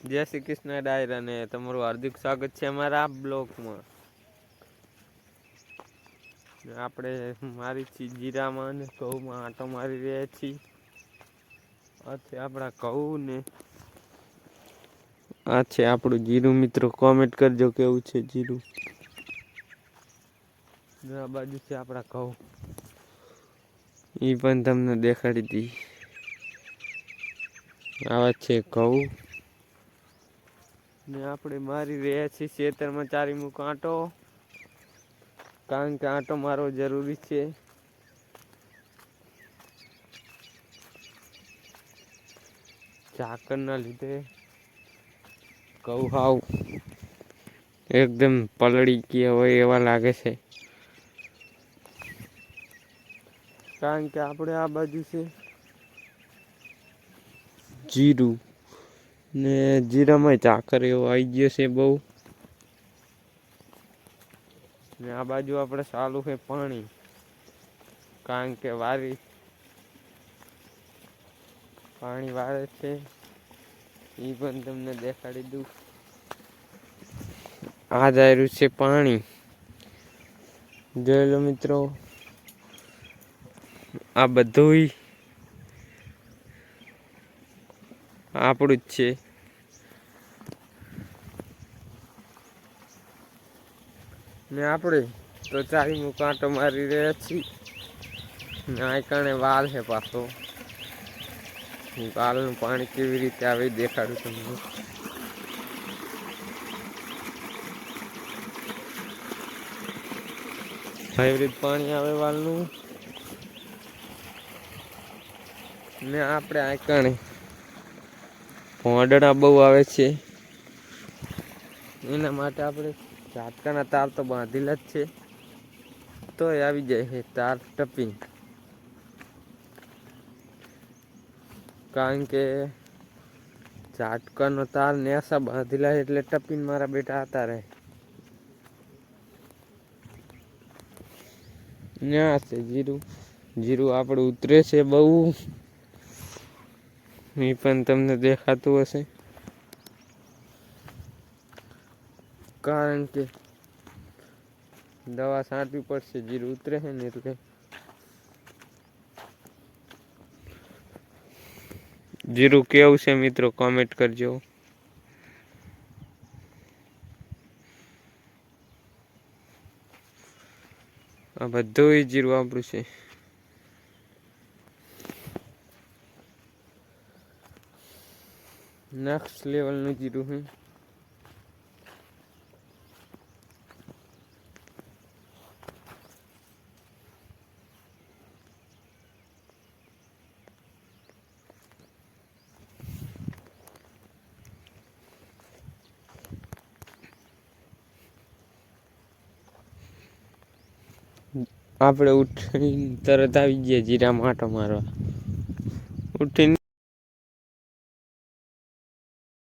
જય શ્રી કૃષ્ણ ડાયરા ને તમારું હાર્દિક સ્વાગત છે અમારા બ્લોકમાં. આપણે મારી જીરામાં અને ઘઉંમાં આંટો મારી રહ્યા છીએ. અચ્છા આપડા કહું ને આ છે આપણું જીરું. મિત્રો કોમેન્ટ કરજો કેવું છે જીરું. આ બાજુ છે આપડા ઘઉં. ઈ પણ તમને દેખાડી દી. આવા છે ઘઉં. ને આપણે મારી રહ્યા છીએ ખેતરમાં ચારી મુકો આંટો. કારણ કે આંટો મારવો જરૂરી છે. ઝાકળ ના લીધે ઘઉં હાવ એકદમ પલળી ગયા હોય એવા લાગે છે. કારણ કે આપણે આ બાજુ છે જીરું ને જીરામાં ઝાકળ એવો આવી ગયો છે બહુ. ને આ બાજુ આપણે ચાલુ છે પાણી. કારણ કે વારી પાણી વાળે છે એ પણ તમને દેખાડી દઉં. આ દાયરું છે પાણી. જોઈ લો મિત્રો. આ બધુંય આપણું જ છે. ને આપણે તો ચારી મુકો આંટો મારી રહ્યા છીએ. આ કણે વાલ છે પાછો. વાલનું પાણી કેવી રીતે આવે દેખાડું તમને. આવી રીતે પાણી આવે વાલનું. ને આપણે આ કણે ભોંડડા બહુ આવે છે. એના માટે આપણે ઝાટકાના તાર તો બાંધેલા જ છે. તોય આવી જાય છે તાર ટપી. કારણ કે ઝાટકાનો તાર નેસા બાંધેલા એટલે ટપીને મારા બેટા આવતા રહે. ન્યા છે જીરું. જીરું આપણું ઉતરે છે બહુ. એ પણ તમને દેખાતું હશે. કારણ કે દવા છાંટવી પડશે જીરું ઉતરે છે ને એટલે. જીરું કેવું છે મિત્રો કોમેન્ટ કરજો. આ બધું જીરું આપણું છે. નેક્સ્ટ લેવલનું જીરું છે. આપણે ઉઠીને તરત આવી ગયા જીરામાં આંટો મારવા. ઉઠીને